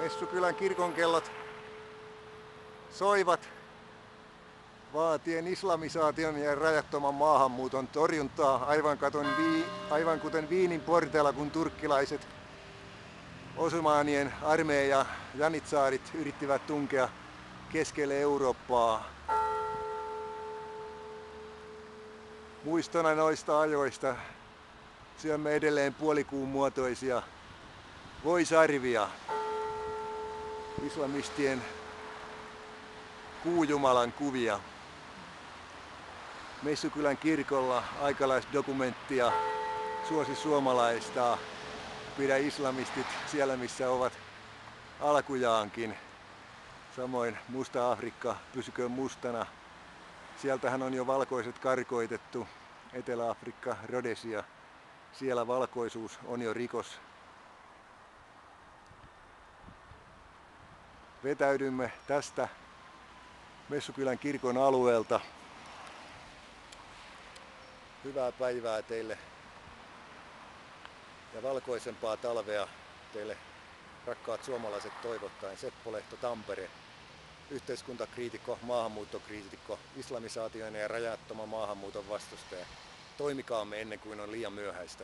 Messukylän kirkonkellot soivat vaatien islamisaation ja rajattoman maahanmuuton torjuntaa, aivan kuten Viinin porteilla, kun turkkilaiset Osmanien armeija janitsaarit yrittivät tunkea keskelle Eurooppaa. Muistona noista ajoista syömme edelleen puolikuun muotoisia voisarvia, islamistien kuujumalan kuvia. Messukylän kirkolla aikalaisdokumenttia suosi suomalaistaa. Pidä islamistit siellä, missä ovat alkujaankin. Samoin Musta Afrikka pysyköön mustana. Sieltähän on jo valkoiset karkoitettu. Etelä-Afrikka, Rhodesia. Siellä valkoisuus on jo rikos. Vetäydymme tästä Messukylän kirkon alueelta. Hyvää päivää teille ja valkoisempaa talvea teille, rakkaat suomalaiset, toivottaen. Seppo Lehto, Tampere, yhteiskuntakriitikko, maahanmuuttokriitikko, islamisaation ja rajattoman maahanmuuton vastustaja. Toimikaamme ennen kuin on liian myöhäistä.